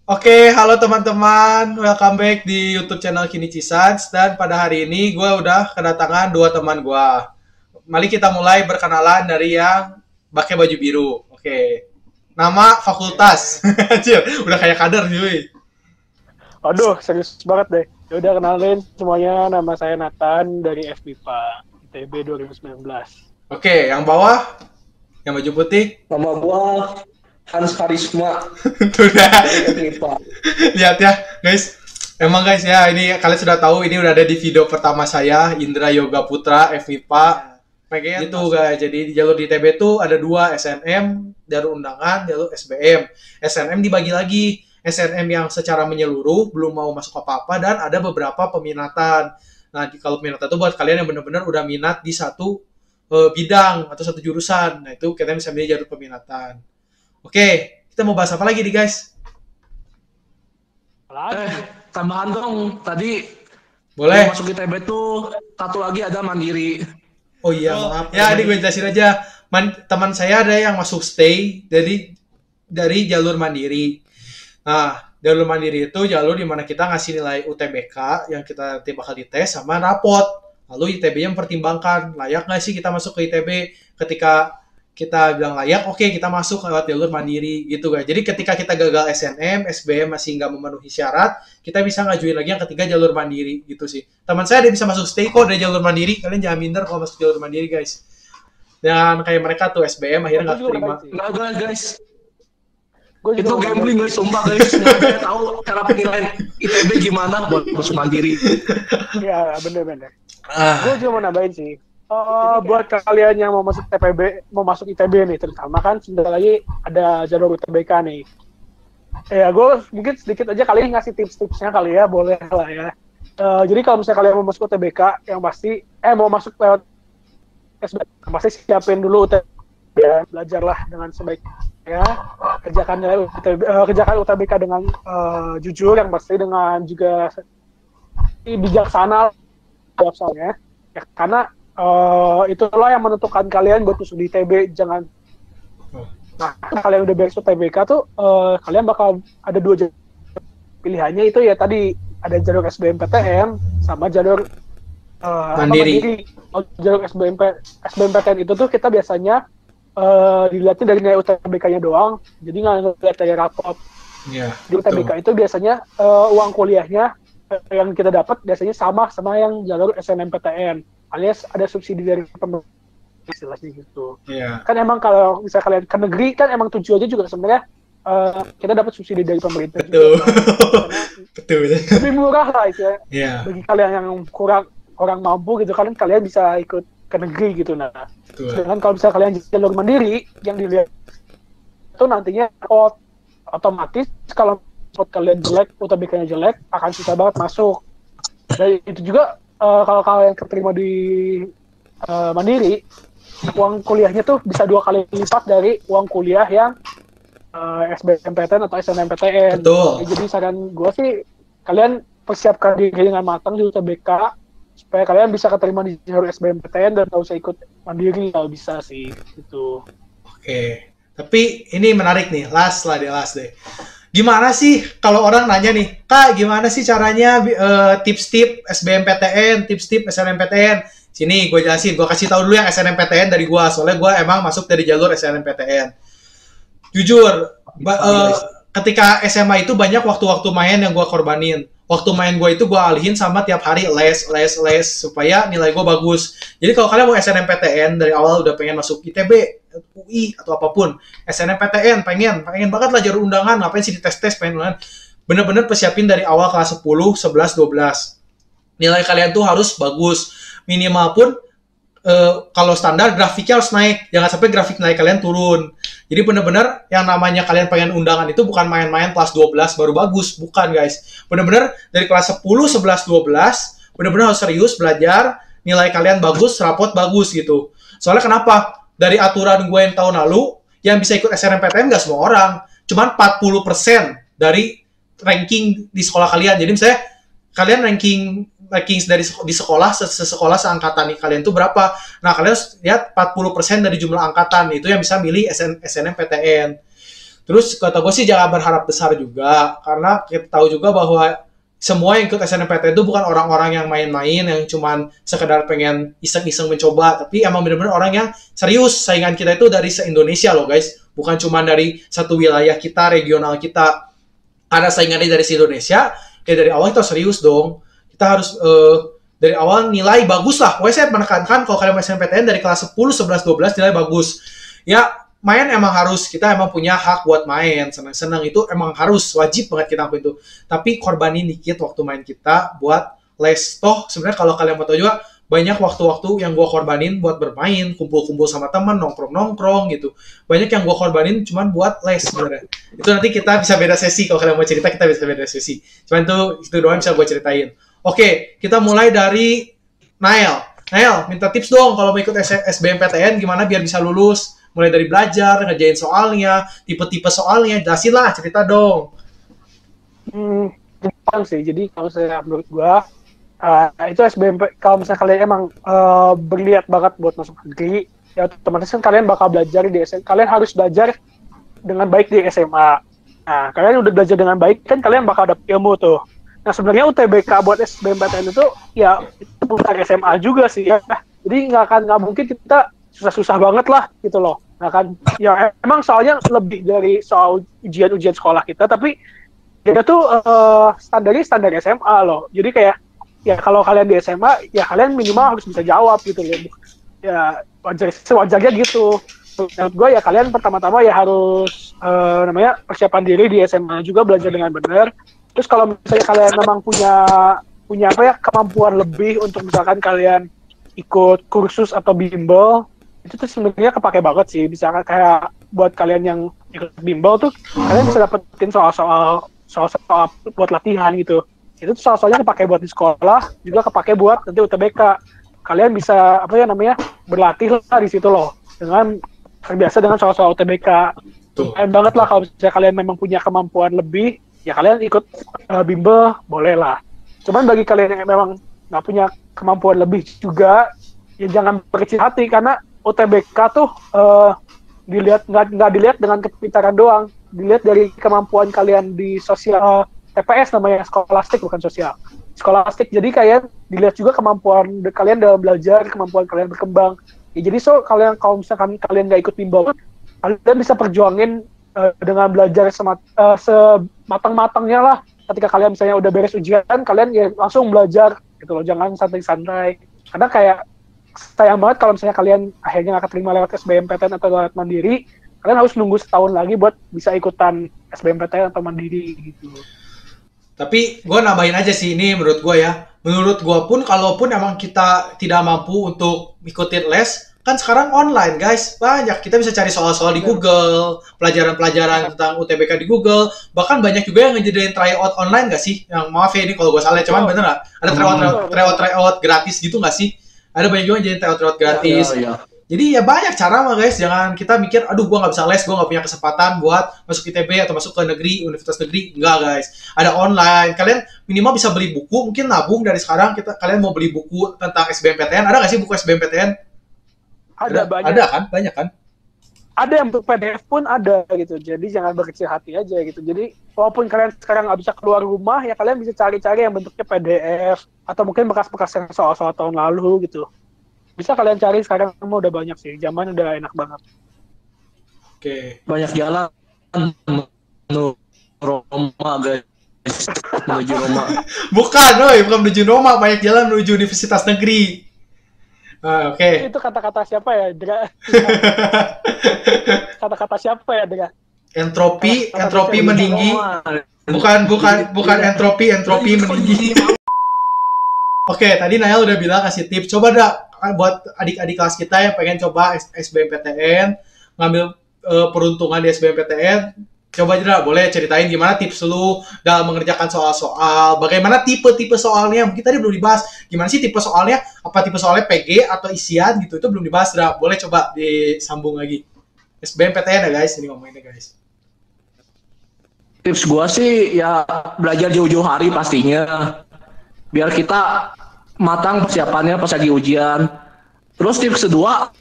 Oke, halo teman-teman, welcome back di YouTube channel Kinichi Sans. Dan pada hari ini gue udah kedatangan dua teman gue. Mari kita mulai berkenalan dari yang pakai baju biru. Oke, nama fakultas. Cil, udah kayak kader cuy. Aduh, serius banget deh. Ya udah kenalin semuanya, nama saya Nathan dari FMIPA ITB 2019. Oke, yang bawah, yang baju putih. Nama gua Hans Karisma Tuh udah. dari FMIPA. Lihat ya, guys. Emang guys ya, ini kalian sudah tahu ini udah ada di video pertama saya, Indra Yoga Putra, FMIPA. Pengen gitu guys, jadi di jalur di ITB tuh ada dua, SNM, jalur undangan, jalur SBM. SNM dibagi lagi, SNM yang secara menyeluruh, belum mau masuk apa-apa, dan ada beberapa peminatan. Nah, kalau peminatan itu buat kalian yang benar-benar udah minat di satu bidang atau satu jurusan. Nah, itu kita bisa milih jalur peminatan. Oke, kita mau bahas apa lagi nih guys? Tambahan dong, tadi Boleh? yang masuk ITB tuh satu lagi ada Mandiri. Oh iya, maaf. Ya, ini gue jelasin aja. Teman saya ada yang masuk stay dari jalur mandiri. Nah, jalur mandiri itu jalur di mana kita ngasih nilai UTBK yang kita nanti bakal dites sama rapot. Lalu ITB yang mempertimbangkan layak nggak sih kita masuk ke ITB. Ketika kita bilang layak, oke, kita masuk lewat jalur mandiri gitu guys. Jadi ketika kita gagal SNM, SBM masih nggak memenuhi syarat, kita bisa ngajuin lagi yang ketiga jalur mandiri gitu sih. Teman saya ada bisa masuk stay kok dari jalur mandiri. Kalian jangan minder kalau masuk jalur mandiri guys. Dan kayak mereka tuh SBM akhirnya nggak terima. Enggak guys, Gue itu gambling guys, sumpah guys. Nggak tahu cara penilaian ITB gimana buat masuk Mandiri. Ya, bener-bener. Gue juga mau nambahin sih. Buat kalian yang mau masuk TPB, mau masuk ITB nih, terutama kan sebentar lagi ada jalur UTBK nih. Ya, gue mungkin sedikit aja kali ngasih tips-tipsnya kali ya, boleh lah ya. Jadi kalau misalnya kalian mau masuk UTBK, yang pasti, mau masuk lewat SBM, pasti siapin dulu UTBK, ya, belajarlah dengan sebaik ya, kerjakan UTBK dengan jujur, yang pasti dengan juga bijaksana, ya, karena itulah yang menentukan kalian buat masuk di ITB. Jangan, nah kalian udah beres UTBK tuh, kalian bakal ada dua pilihannya itu ya, tadi ada jalur SBMPTN sama jalur Mandiri. Jalur SBMPTN itu tuh kita biasanya dilihatnya dari nilai UTBK-nya doang, jadi nggak ngeliat dari rapot. Iya. Di UTBK itu biasanya uang kuliahnya yang kita dapat biasanya sama yang jalur SNMPTN, alias ada subsidi dari pemerintah, istilahnya gitu. Iya. Kan emang kalau misalnya kalian ke negeri kan emang tujuannya juga sebenarnya kita dapat subsidi dari pemerintah. Betul. Juga, kan. Betul. Lebih murah lah itu ya. Iya. Bagi kalian yang kurang mampu gitu kan, kalian bisa ikut ke negeri gitu. Nah, Betul. sedangkan kalau misalnya kalian jalur mandiri yang dilihat itu nantinya otomatis kalau kalian jelek, UTBK-nya jelek, akan susah banget masuk. Dan itu juga kalau kalian keterima di mandiri, uang kuliahnya tuh bisa 2 kali lipat dari uang kuliah yang SBMPTN atau SNMPTN. Betul. Jadi saran gue sih, kalian persiapkan diri dengan matang di UTBK supaya kalian bisa keterima di jalur SBMPTN dan nggak usah ikut mandiri kalau bisa sih gitu. Oke. Tapi ini menarik nih, last deh. Gimana sih kalau orang nanya nih, Kak, gimana sih caranya tips-tips SBMPTN, tips-tips SNMPTN? Sini gue jelasin, gue kasih tahu dulu yang SNMPTN dari gue, soalnya gue emang masuk dari jalur SNMPTN. Jujur, ketika SMA itu banyak waktu-waktu main yang gue korbanin. Waktu main gue itu gue alihin sama tiap hari les supaya nilai gue bagus. Jadi kalau kalian mau SNMPTN dari awal udah pengen masuk ITB, UI atau apapun, SNMPTN pengen banget lah jalur undangan, ngapain sih dites pengen banget. Bener-bener persiapin dari awal kelas 10, 11, 12. Nilai kalian tuh harus bagus. Minimal pun kalau standar grafiknya harus naik, jangan sampai grafik nilai kalian turun. Jadi benar-benar yang namanya kalian pengen undangan itu bukan main-main kelas 12 baru bagus, bukan guys. Benar-benar dari kelas 10, 11, 12, benar-benar harus serius belajar, nilai kalian bagus, rapot bagus gitu. Soalnya kenapa? Dari aturan gue yang tahun lalu, yang bisa ikut SNMPTN nggak semua orang. Cuman 40% dari ranking di sekolah kalian. Jadi misalnya kalian ranking di sekolah, sekolah seangkatan nih kalian tuh berapa. Nah, kalian lihat 40% dari jumlah angkatan itu yang bisa milih SNMPTN. Terus kata gue sih jangan berharap besar juga, karena kita tahu juga bahwa semua yang ikut SNMPTN itu bukan orang-orang yang main-main, yang cuman sekedar pengen iseng-iseng mencoba, tapi emang bener-bener orang yang serius. Saingan kita itu dari se-Indonesia loh guys, bukan cuman dari satu wilayah kita, regional kita. Ada saingannya dari se-Indonesia, ya dari awal kita serius dong. Kita harus dari awal nilai bagus lah. Pokoknya saya menekankan kalau kalian mau SNMPTN dari kelas 10, 11, 12 nilai bagus. Ya main emang harus, kita emang punya hak buat main, senang-senang itu emang harus, wajib banget kita lakuin itu. Tapi korbanin dikit waktu main kita buat les. Toh sebenarnya kalau kalian mau tahu juga, banyak waktu-waktu yang gue korbanin buat bermain, kumpul-kumpul sama teman, nongkrong-nongkrong gitu. Banyak yang gue korbanin cuman buat les sebenarnya. Itu nanti kita bisa beda sesi, kalau kalian mau cerita kita bisa beda sesi. Cuman itu doang bisa gue ceritain. Oke, kita mulai dari Nael. Nael, minta tips dong kalau mau ikut SBMPTN gimana biar bisa lulus. Mulai dari belajar, ngerjain soalnya, tipe-tipe soalnya, jelasin lah, cerita dong. Gampang sih, jadi kalau saya menurut gua, itu SBMP, kalau misalnya kalian emang berniat banget buat masuk negeri, ya otomatis kan kalian bakal belajar di SMA, kalian harus belajar dengan baik di SMA. Nah, kalian udah belajar dengan baik, kan kalian bakal dapet ilmu tuh. Nah, sebenarnya UTBK buat SBMPTN itu, ya itu bukan SMA juga sih ya. Jadi nggak mungkin kita susah-susah banget lah gitu loh. Nah kan, ya emang soalnya lebih dari soal ujian-ujian sekolah kita, tapi dia tuh standarnya standar SMA loh. Jadi kayak, ya kalau kalian di SMA, ya kalian minimal harus bisa jawab gitu loh. Ya sewajarnya gitu. Menurut gue ya kalian pertama-tama ya harus persiapan diri di SMA juga, belajar dengan benar. Terus kalau misalnya kalian memang punya kemampuan lebih untuk misalkan kalian ikut kursus atau bimbel, itu tuh sebenarnya kepake banget sih. Bisa kayak buat kalian yang ikut bimbel tuh kalian bisa dapetin soal-soal buat latihan gitu. Itu tuh soal-soalnya kepake buat di sekolah, juga kepake buat nanti UTBK. Kalian bisa berlatih lah di situ loh, dengan terbiasa dengan soal-soal UTBK. Keren banget lah kalau misalnya kalian memang punya kemampuan lebih, ya kalian ikut bimbel boleh lah. Cuman bagi kalian yang memang nggak punya kemampuan lebih juga, ya jangan berkecil hati, karena UTBK tuh nggak dilihat dengan kepintaran doang, dilihat dari kemampuan kalian di sosial, TPS namanya, skolastik bukan sosial, skolastik. Jadi kalian dilihat juga kemampuan kalian dalam belajar, kemampuan kalian berkembang. Ya, jadi kalau misalkan kalian nggak ikut bimbel, kalian bisa perjuangin dengan belajar sematang-matangnya lah. Ketika kalian misalnya udah beres ujian, kalian ya langsung belajar gitu loh, jangan santai-santai. Karena kayak sayang banget kalau misalnya kalian akhirnya nggak keterima lewat SBMPTN atau lewat mandiri, kalian harus nunggu setahun lagi buat bisa ikutan SBMPTN atau mandiri gitu. Tapi gue nambahin aja sih, ini menurut gue ya. Menurut gue pun, kalaupun emang kita tidak mampu untuk ikutin les, kan sekarang online guys, banyak. Kita bisa cari soal-soal di Google, pelajaran-pelajaran tentang UTBK di Google. Bahkan banyak juga yang ngejadiin tryout online gak sih? Yang maaf ya ini kalau gue salah, cuman bener gak? Ada tryout gratis gitu gak sih? Ada banyak juga yang jadi tryout gratis. Ya. Jadi ya banyak cara mah guys, jangan kita mikir, aduh gue gak bisa les, gue gak punya kesempatan buat masuk ITB atau masuk ke negeri, universitas negeri. Enggak guys, ada online. Kalian minimal bisa beli buku, mungkin nabung dari sekarang, kalian mau beli buku tentang SBMPTN. Ada gak sih buku SBMPTN? Ada banyak. Ada kan? Banyak kan? Ada yang untuk PDF pun ada gitu. Jadi jangan berkecil hati aja gitu. Jadi walaupun kalian sekarang nggak bisa keluar rumah, ya kalian bisa cari-cari yang bentuknya PDF atau mungkin bekas-bekas yang soal-soal tahun lalu gitu. Bisa kalian cari, sekarang udah banyak sih. Zaman udah enak banget. Oke. Banyak jalan menuju Roma guys. Menuju Roma. Bukan menuju Roma, banyak jalan menuju universitas negeri. Oke. Itu kata-kata siapa ya, Dra? Kata-kata siapa ya, Dra? Entropi meninggi. Bukan entropi meninggi. Oke, tadi Nael udah bilang kasih tips. Coba buat adik-adik kelas kita yang pengen coba SBMPTN, ngambil peruntungan di SBMPTN. Coba aja boleh ceritain gimana tips lu dalam mengerjakan soal-soal, bagaimana tipe-tipe soalnya. Mungkin tadi belum dibahas, gimana sih tipe soalnya, apa tipe soalnya PG atau isian gitu, itu belum dibahas. Boleh coba disambung lagi. SBMPTN ya guys, ini ngomonginnya guys. Tips gua sih ya belajar jauh-jauh hari pastinya, biar kita matang persiapannya pas lagi ujian. Terus tips kedua,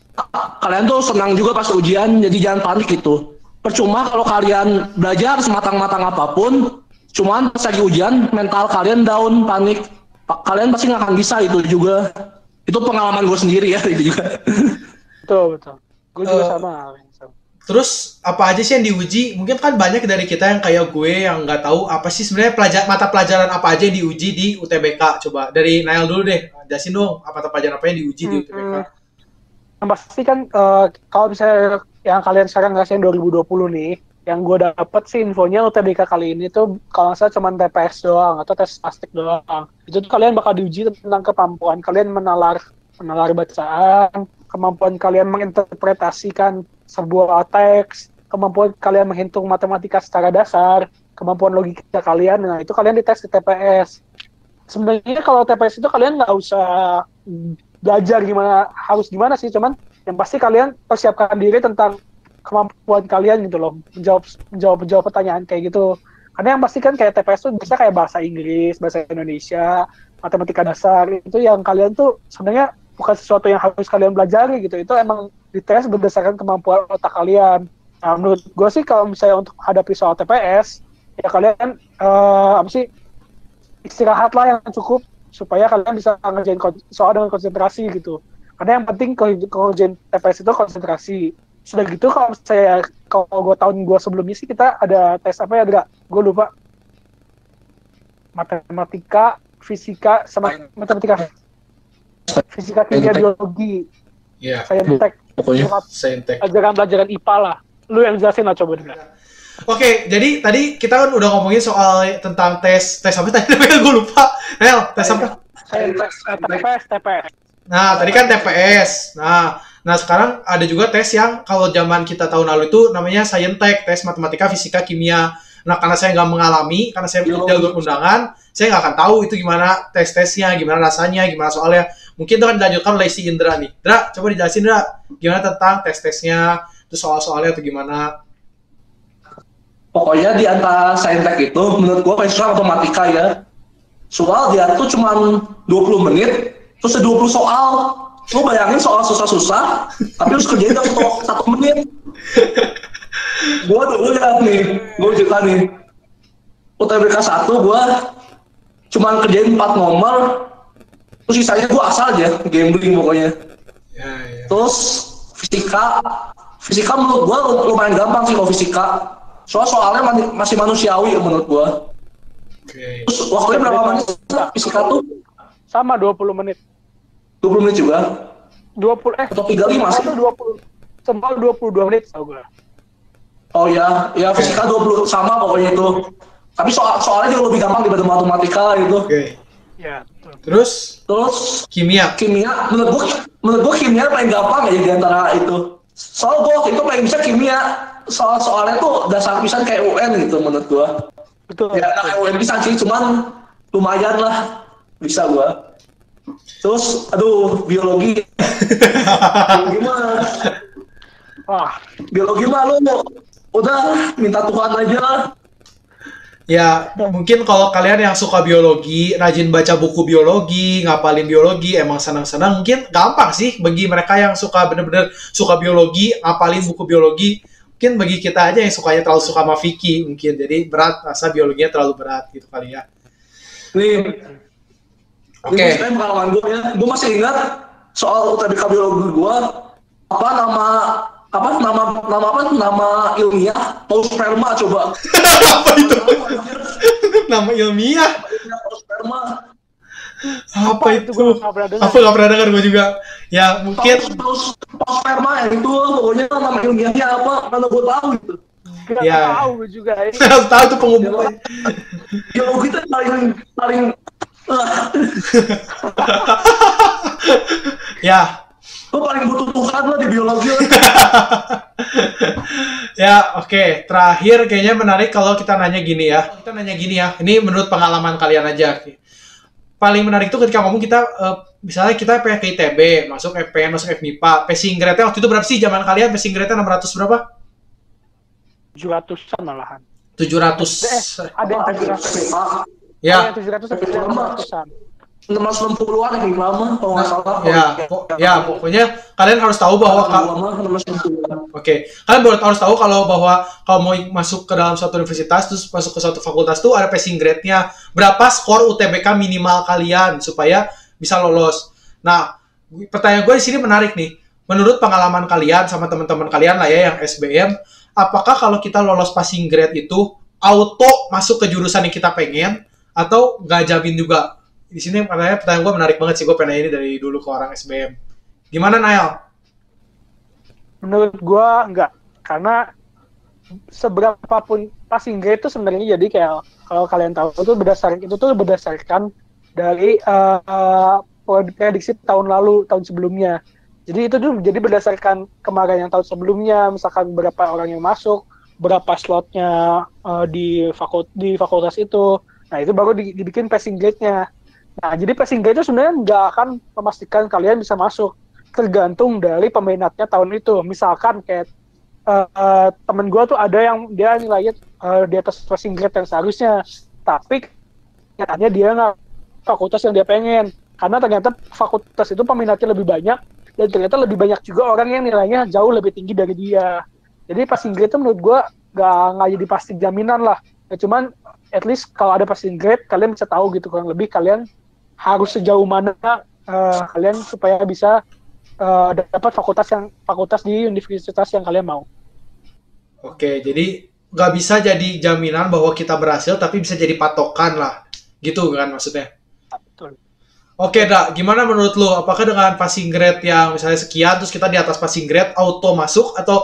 kalian tuh senang juga pas ujian, jadi jangan panik gitu. percuma kalau kalian belajar sematang-matang apapun, cuman pas lagi ujian mental kalian down, panik, kalian pasti nggak akan bisa itu juga. Itu pengalaman gue sendiri ya itu juga. Betul. Gue juga sama. Terus apa aja sih yang diuji? Mungkin kan banyak dari kita yang kayak gue yang nggak tahu apa sih sebenarnya mata pelajaran apa aja yang diuji di UTBK. Coba dari Nail dulu deh, jelasin dong mata pelajaran apa yang diuji di UTBK. Yang pasti kan kalau misalnya yang kalian sekarang ngerasain 2020 nih, yang gue dapet sih infonya UTBK kali ini tuh kalau nggak salah cuma TPS doang atau tes plastik doang. Itu tuh kalian bakal diuji tentang kemampuan kalian menalar bacaan, kemampuan kalian menginterpretasikan sebuah teks, kemampuan kalian menghitung matematika secara dasar, kemampuan logika kalian. Nah itu kalian dites di TPS. Sebenarnya kalau TPS itu kalian nggak usah belajar harus gimana sih, cuman yang pasti kalian persiapkan diri tentang kemampuan kalian gitu loh, menjawab pertanyaan kayak gitu. Karena yang pasti kan kayak TPS tuh bisa kayak bahasa Inggris, bahasa Indonesia, matematika dasar, itu yang kalian tuh sebenarnya bukan sesuatu yang harus kalian pelajari gitu, itu emang dites berdasarkan kemampuan otak kalian. Nah menurut gue sih kalau misalnya untuk hadapi soal TPS, ya kalian istirahat lah yang cukup supaya kalian bisa ngerjain soal dengan konsentrasi gitu. Karena yang penting kalau ngerjain TPS itu konsentrasi. Sudah gitu kalau gue tahun gue sebelumnya sih kita ada tes apa ya, gue lupa. Matematika, fisika, sama matematika. Fisika, kimia, biologi. Iya. Saintek. Saintek. Pelajaran IPA lah. Lu yang jelasin lah coba dulu. Oke, jadi tadi kita kan udah ngomongin soal tentang tes apa tadi namanya gue lupa. Nel, tes apa? TPS. Nah, tadi kan TPS. Nah sekarang ada juga tes yang kalau zaman kita tahun lalu itu namanya Saintek, tes matematika, fisika, kimia. Nah, karena saya nggak mengalami, karena saya jalur undangan, saya nggak akan tahu itu gimana tes-tesnya, gimana rasanya, gimana soalnya. Mungkin itu akan dilanjutkan oleh si Indra nih. Indra, coba dijelasin, Indra, gimana tentang tes-tesnya, terus soal-soalnya atau gimana? Pokoknya di antara Saintek itu, menurut gua fisika matematika ya. Soal dia tuh cuma 20 menit, terus 20 soal. Lu bayangin soal susah-susah, tapi harus kerjain dalam 1 menit. Gua dulu ya nih, gua cerita nih. UTBK 1 gua cuma kerjain 4 nomor, terus sisanya gua asal aja, gambling pokoknya. Ya. Terus fisika menurut gua lumayan gampang sih kalau fisika. Soalnya masih manusiawi menurut gua. Okay. Terus waktunya berapa menit fisika tuh? Sama 20 menit. 20 menit juga? 20 atau 35 sih? 20 semua 22 menit tau gue. Oh ya fisika 20 sama pokoknya itu. Tapi soalnya juga lebih gampang daripada matematika gitu. Oke. Ya, betul. Terus kimia menurut gua kimia paling gampang ya di antara itu. Soal gua waktu itu paling bisa kimia. Soalnya tuh dasar pisan kayak UN gitu menurut gua. Betul. Ya kayak UN bisa sih, cuman lumayan lah bisa gua. Terus biologi. Biologi mah lu udah minta Tuhan aja. Ya, mungkin kalau kalian yang suka biologi, rajin baca buku biologi, ngapalin biologi, emang senang-senang, mungkin gampang sih bagi mereka yang suka bener-bener suka biologi, ngapalin buku biologi. Mungkin bagi kita aja yang sukanya terlalu suka sama Vicky, mungkin jadi berat, rasa biologinya terlalu berat gitu kali ya. Nih, Oke. Ini pengalaman gue ya, gue masih ingat soal UTBK biologi gue, nama ilmiah pausperma coba. Apa itu? Nama ilmiah? Pausperma. Apa itu? Gue nggak pernah dengar. Apa nggak pernah dengar gue juga. Ya mungkin. Pausperma ya itu pokoknya nama ilmiahnya apa? Karena gue tahu gitu. Ya. Tahu juga. Tahu itu pengumuman. Biologi itu paling. Ya. Lo paling butuh Tuhan lah di biologi. Ya, oke. Terakhir kayaknya menarik kalau kita nanya gini ya. Ini menurut pengalaman kalian aja. Paling menarik itu ketika ngomong kita, misalnya kita pengen ke ITB, pengen masuk FMIPA, passing grade-nya waktu itu berapa sih zaman kalian? Passing grade-nya 600 berapa? 700-an malahan. 700. Ada yang 700. Ya. Ada yang 700 sampai 700-an. 660-an ya lama kalau nggak salah. Pokoknya kalian harus tahu bahwa kalian harus tahu bahwa kalau mau masuk ke dalam suatu universitas terus masuk ke suatu fakultas tuh ada passing grade-nya. Berapa skor UTBK minimal kalian supaya bisa lolos. Nah, pertanyaan gue di sini menarik nih. Menurut pengalaman kalian sama teman-teman kalian lah ya yang SBM, apakah kalau kita lolos passing grade itu auto masuk ke jurusan yang kita pengen atau nggak jamin juga? Di sini pertanyaan gue menarik banget sih, gue pengen ini dari dulu ke orang SBM. Gimana Nael? Menurut gue enggak, karena seberapapun passing grade itu sebenarnya jadi kayak kalau kalian tahu itu berdasarkan dari prediksi tahun sebelumnya. Jadi itu tuh jadi berdasarkan kemarin yang tahun sebelumnya, misalkan berapa orang yang masuk, berapa slotnya di fakultas itu. Nah itu baru dibikin passing grade-nya. Nah, jadi passing grade itu sebenarnya nggak akan memastikan kalian bisa masuk. Tergantung dari peminatnya tahun itu. Misalkan kayak temen gue tuh ada yang dia nilainya di atas passing grade yang seharusnya. Tapi nyatanya dia nggak fakultas yang dia pengen. Karena ternyata fakultas itu peminatnya lebih banyak. Dan ternyata lebih banyak juga orang yang nilainya jauh lebih tinggi dari dia. Jadi passing grade itu menurut gue nggak jadi pasti jaminan lah. Ya, cuman at least kalau ada passing grade, kalian bisa tahu gitu kurang lebih kalian harus sejauh mana kalian supaya bisa dapat fakultas di universitas yang kalian mau. Oke, jadi nggak bisa jadi jaminan bahwa kita berhasil, tapi bisa jadi patokan lah, gitu kan maksudnya? Betul. Oke, Dak, gimana menurut lo? Apakah dengan passing grade yang misalnya sekian, terus kita di atas passing grade auto masuk, atau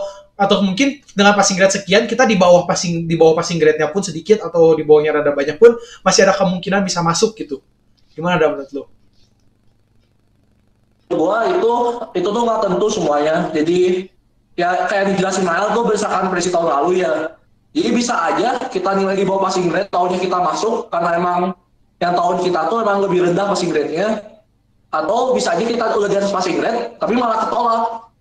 mungkin dengan passing grade sekian kita di bawah passing grade-nya pun sedikit atau di bawahnya rada banyak pun masih ada kemungkinan bisa masuk gitu? Gimana Dak menurut lo? Gua itu tuh nggak tentu semuanya. Jadi ya kayak dijelasin Nael tuh berdasarkan prediksi tahun lalu ya. Jadi bisa aja kita nilai di bawah passing grade tahunnya kita masuk karena emang yang tahun kita tuh emang lebih rendah passing grade-nya. Atau bisa aja kita udah di atas passing grade tapi malah ketolak.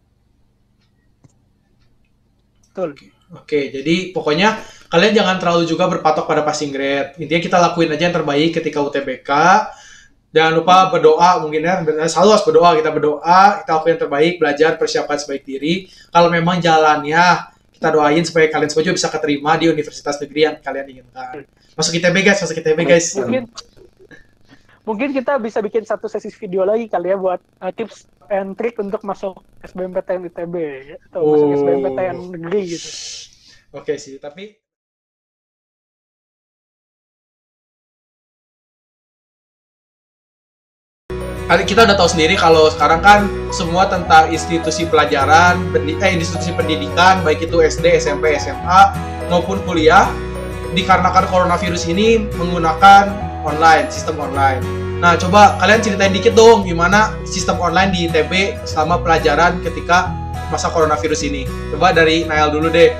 Betul. Oke, jadi pokoknya kalian jangan terlalu juga berpatok pada passing grade. Intinya kita lakuin aja yang terbaik ketika UTBK. Jangan lupa berdoa, mungkin ya, selalu harus berdoa, kita lakuin yang terbaik, belajar, persiapkan sebaik diri. Kalau memang jalannya, kita doain supaya kalian semua juga bisa keterima di universitas negeri yang kalian inginkan. Masuk ITB guys. Mungkin kita bisa bikin satu sesi video lagi kali ya buat tips and trick untuk masuk SBMPTN ITB atau masuk SBMPTN negeri gitu. Oke sih, tapi kita udah tahu sendiri kalau sekarang kan semua tentang institusi pelajaran, institusi pendidikan, baik itu SD, SMP, SMA, maupun kuliah, dikarenakan coronavirus ini menggunakan sistem online. Nah, coba kalian ceritain dikit dong gimana sistem online di ITB selama pelajaran ketika masa coronavirus ini. Coba dari Nael dulu deh.